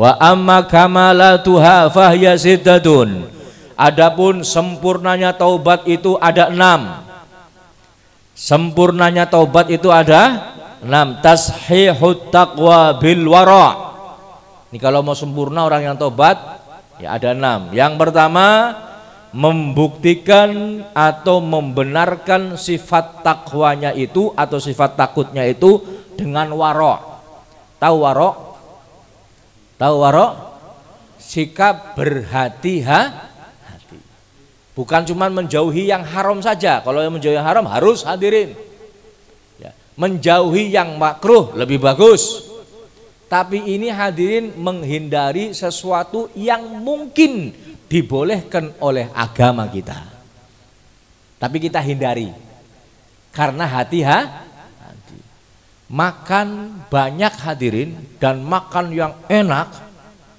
Wa amma kamalatuha fahiya siddatun. Adapun sempurnanya taubat itu ada 6. Sempurnanya taubat itu ada 6. Tashihut taqwa bil wara'. Ini kalau mau sempurna orang yang taubat ya ada 6. Yang pertama, membuktikan atau membenarkan sifat takwanya itu atau sifat takutnya itu dengan wara'. Tahu wara'? Tahu wara'? Sikap berhati-hati. Bukan cuma menjauhi yang haram saja. Kalau yang menjauhi yang haram harus hadirin ya. Menjauhi yang makruh lebih bagus. Tapi ini hadirin menghindari sesuatu yang mungkin dibolehkan oleh agama kita. Tapi kita hindari karena hati-hati. Makan banyak hadirin dan makan yang enak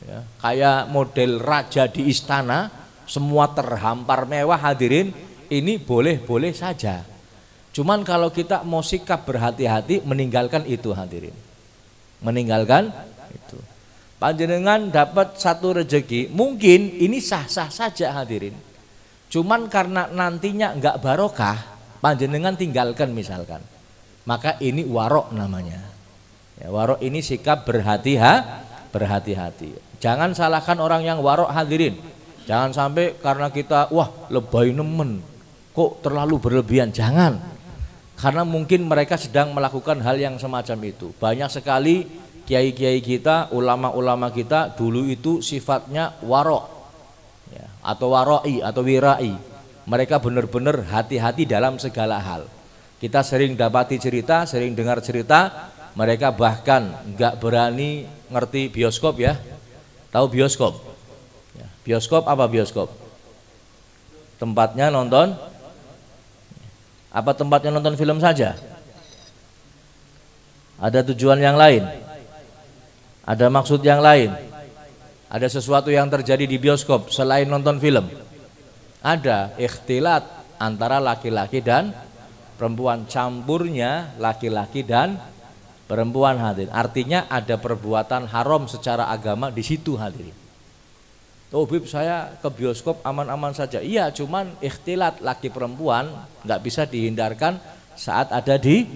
ya, kayak model raja di istana, semua terhampar mewah hadirin, ini boleh-boleh saja. Cuman kalau kita mau sikap berhati-hati, meninggalkan itu hadirin. Meninggalkan itu. Panjenengan dapat satu rezeki, mungkin ini sah-sah saja hadirin. Cuman karena nantinya enggak barokah, panjenengan tinggalkan misalkan. Maka ini warok namanya. Ya, warok ini sikap berhati-hati. Jangan salahkan orang yang warok hadirin. Jangan sampai karena kita wah lebay nemen, kok terlalu berlebihan. Jangan. Karena mungkin mereka sedang melakukan hal yang semacam itu. Banyak sekali kiai-kiai kita, ulama-ulama kita dulu itu sifatnya warok ya, atau waroi atau wirai. Mereka benar-benar hati-hati dalam segala hal. Kita sering dapati cerita, sering dengar cerita, mereka bahkan nggak berani ngerti bioskop ya. Tahu bioskop? Ya, bioskop apa bioskop? Tempatnya nonton. Apa tempatnya nonton film saja? Ada tujuan yang lain? Ada maksud yang lain? Ada sesuatu yang terjadi di bioskop selain nonton film? Ada ikhtilat antara laki-laki dan perempuan, campurnya laki-laki dan perempuan hadirin. Artinya ada perbuatan haram secara agama di situ hadirin. Oh Bib, saya ke bioskop aman-aman saja. Iya, cuman ikhtilat laki perempuan nggak bisa dihindarkan saat ada di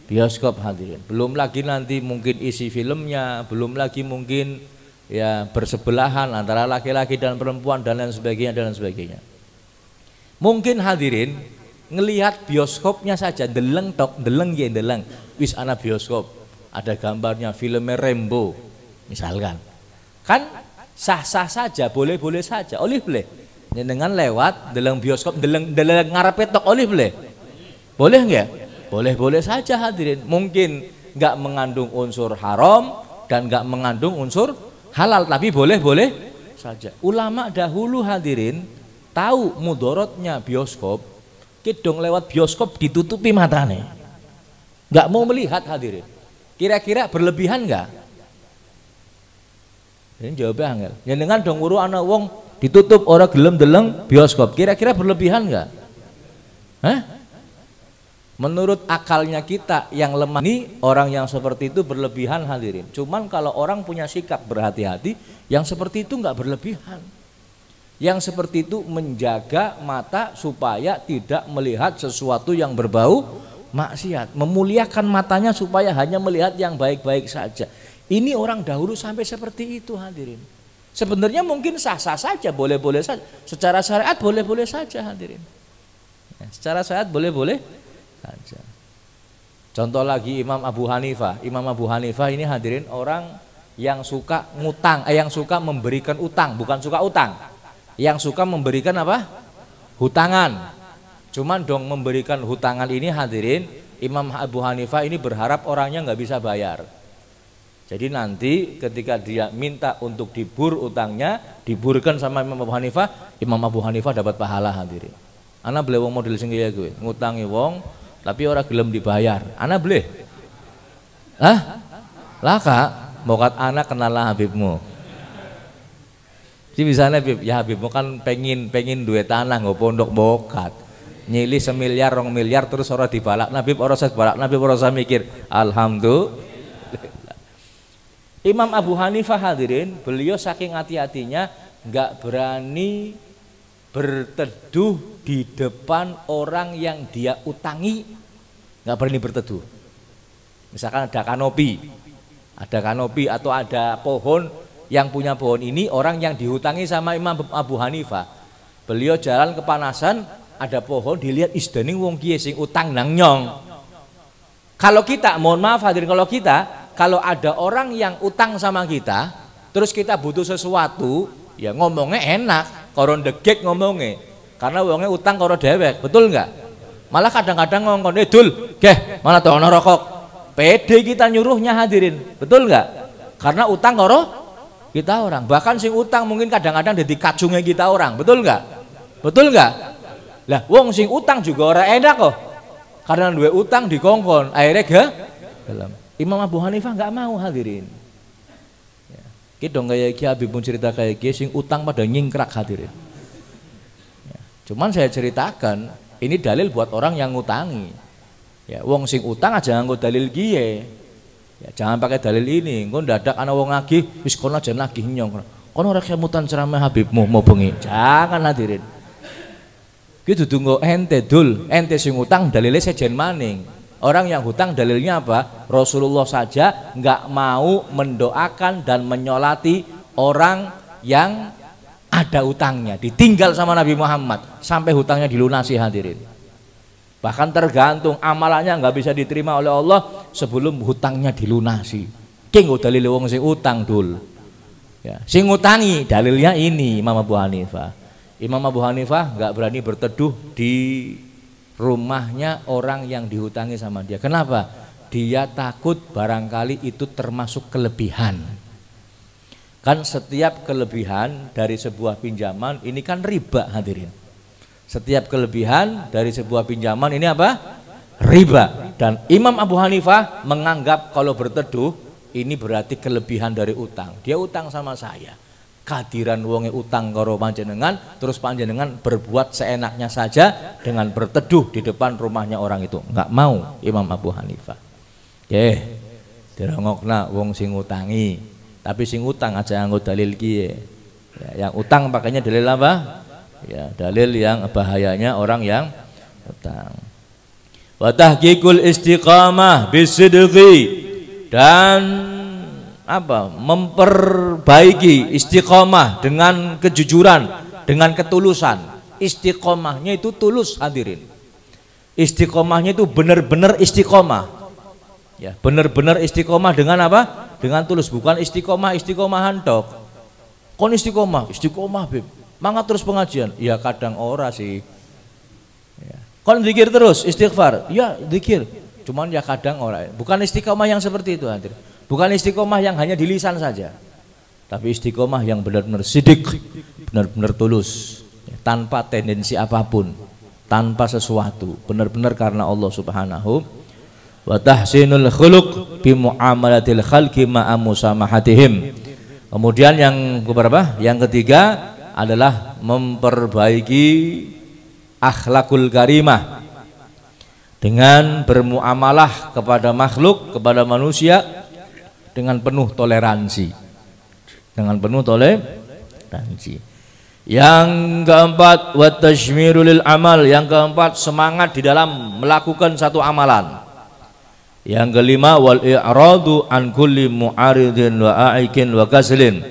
bioskop hadirin. Belum lagi nanti mungkin isi filmnya, belum lagi mungkin ya bersebelahan antara laki-laki dan perempuan dan lain sebagainya. Mungkin hadirin ngelihat bioskopnya saja, deleng wis ana bioskop, ada gambarnya filmnya Rambo misalkan, kan sah-sah saja, boleh-boleh saja, oleh boleh dengan lewat deleng bioskop, deleng ngarepe tok, oleh boleh nggak? Boleh-boleh saja hadirin. Mungkin nggak mengandung unsur haram dan nggak mengandung unsur halal, tapi boleh-boleh saja. Ulama dahulu hadirin tahu mudorotnya bioskop, kidong lewat bioskop ditutupi matanya, nggak mau melihat hadirin. Kira-kira berlebihan nggak? Ini jawabnya angel. Ya dengan dong uru anak wong ditutup orang gelem deleng bioskop. Kira-kira berlebihan nggak? Hah? Menurut akalnya kita yang lemah ini, orang yang seperti itu berlebihan hadirin. Cuman kalau orang punya sikap berhati-hati, yang seperti itu nggak berlebihan. Yang seperti itu menjaga mata supaya tidak melihat sesuatu yang berbau maksiat, memuliakan matanya supaya hanya melihat yang baik-baik saja. Ini orang dahulu sampai seperti itu hadirin. Sebenarnya mungkin sah-sah saja, boleh-boleh saja. Secara syariat boleh-boleh saja hadirin. Ya, secara syariat boleh-boleh saja. Contoh lagi Imam Abu Hanifah. Imam Abu Hanifah ini hadirin orang yang suka ngutang, yang suka memberikan utang, bukan suka utang. Yang suka memberikan apa? Hutangan. Cuman dong memberikan hutangan ini hadirin, Imam Abu Hanifah ini berharap orangnya nggak bisa bayar. Jadi nanti ketika dia minta untuk dibur utangnya, diburkan sama Imam Abu Hanifah dapat pahala hadirin. Ana boleh wong model sing kaya gue, ngutangi wong tapi orang gelem dibayar. Ana boleh? Hah? Lah Kak, mokat anak kenallah Habibmu. Jadi misalnya Habib, ya Habibmu kan pengen duit tanah nggak pondok bokat. Nyilih 1 miliar 2 miliar terus orang dibalak. Habib orang saya balak, Habib orang saya mikir, alhamdulillah. Imam Abu Hanifah hadirin, beliau saking hati-hatinya nggak berani berteduh di depan orang yang dia utangi, nggak berani berteduh. Misalkan ada kanopi atau ada pohon, yang punya pohon ini orang yang dihutangi sama Imam Abu Hanifah. Beliau jalan kepanasan, ada pohon, dilihat isdaning wong kiye sing utang nang nyong. Kalau kita, mohon maaf hadirin, kalau ada orang yang utang sama kita, terus kita butuh sesuatu, ya ngomongnya enak, koron degek ngomongnya, karena wongnya utang karo dewek, betul nggak? Malah kadang-kadang ngomong, Dul, mana tuh ono rokok, pede kita nyuruhnya hadirin, betul nggak? Karena utang karo kita orang, bahkan sing utang mungkin kadang-kadang jadi kacungnya kita orang, betul nggak? Betul nggak? Lah, wong sing utang juga orang enak kok, karena duwe utang dikongkon, akhirnya dalam. Imam Abu Hanifah nggak mau hadirin. Kita dong kayak Ki Habib pun cerita kayak Ki sing utang pada nyingkrak hadirin. Ya, cuman saya ceritakan ini dalil buat orang yang ngutangi. Ya, wong sing utang aja nganggo dalil kiye. Ya, jangan pakai dalil ini. Engko ndadak ana wong nagih wis kono aja nagih nyong. Kono ora kemutan ceramah Habibmu mau bengi. Jangan hadirin. Ki dudu nggo ente dul, ente sing utang dalile sejen maning. Orang yang hutang dalilnya apa? Rasulullah saja nggak mau mendoakan dan menyolati orang yang ada utangnya, ditinggal sama Nabi Muhammad sampai hutangnya dilunasi hadirin. Bahkan tergantung amalannya nggak bisa diterima oleh Allah sebelum hutangnya dilunasi. Kenggo dalil wong sing utang dul. Ya, sing ngutangi dalilnya ini Imam Abu Hanifah. Imam Abu Hanifah nggak berani berteduh di rumahnya orang yang dihutangi sama dia. Kenapa? Dia takut barangkali itu termasuk kelebihan. Kan setiap kelebihan dari sebuah pinjaman ini kan riba hadirin. Setiap kelebihan dari sebuah pinjaman ini apa? Riba. Dan Imam Abu Hanifah menganggap kalau berteduh ini berarti kelebihan dari utang. Dia utang sama saya. Kehadiran wonge utang karo panjenengan, terus panjenengan berbuat seenaknya saja dengan berteduh di depan rumahnya orang itu. Enggak mau Imam Abu Hanifah. Dirongokna wong sing utangi, tapi sing utang aja nganggo dalil kiye. Ya, yang utang pakainya dalil apa? Ya, dalil yang bahayanya orang yang utang. Wa tahqiqul istiqamah bisidqi, dan apa? Memperbaiki istiqomah dengan kejujuran, dengan ketulusan. Istiqomahnya itu tulus hadirin. Istiqomahnya itu benar-benar istiqomah. Ya, benar-benar istiqomah dengan apa? Dengan tulus, bukan istiqomahan tok. Kon istiqomah beb. Mangga terus pengajian. Ya kadang ora sih. Ya. Kon zikir terus, istighfar. Ya zikir. Cuman ya kadang ora. Bukan istiqomah yang seperti itu hadirin. Bukan istiqomah yang hanya di lisan saja, tapi istiqomah yang benar-benar sidik, benar-benar tulus, tanpa tendensi apapun, tanpa sesuatu, benar-benar karena Allah Subhanahu wa tahsinul khuluq bi muamalatil khalqi ma'a musamahatihim. Kemudian yang keberapa? Yang ketiga adalah memperbaiki akhlakul karimah dengan bermuamalah kepada makhluk, kepada manusia dengan penuh toleransi, dengan penuh toleransi. Yang keempat, wa tashmirul amal. Yang keempat, semangat di dalam melakukan satu amalan. Yang kelima, wal i'radu an kulli mu'aridin wa aikin wa kaslin.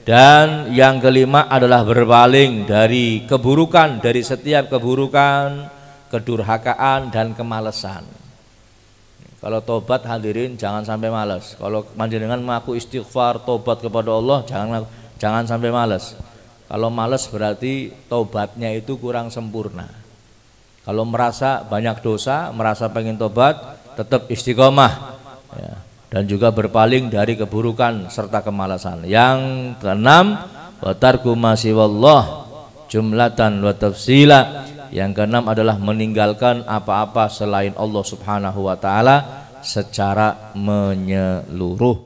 Dan yang kelima adalah berpaling dari keburukan, dari setiap keburukan, kedurhakaan dan kemalesan. Kalau tobat hadirin jangan sampai malas. Kalau panjenengan mengaku istighfar, tobat kepada Allah, jangan sampai malas. Kalau malas berarti tobatnya itu kurang sempurna. Kalau merasa banyak dosa, merasa pengen tobat, tetap istiqomah ya. Dan juga berpaling dari keburukan serta kemalasan. Yang keenam, wa tarku ma siwallah jumlatan wa tafsila. Yang keenam adalah meninggalkan apa-apa selain Allah Subhanahu wa ta'ala secara menyeluruh.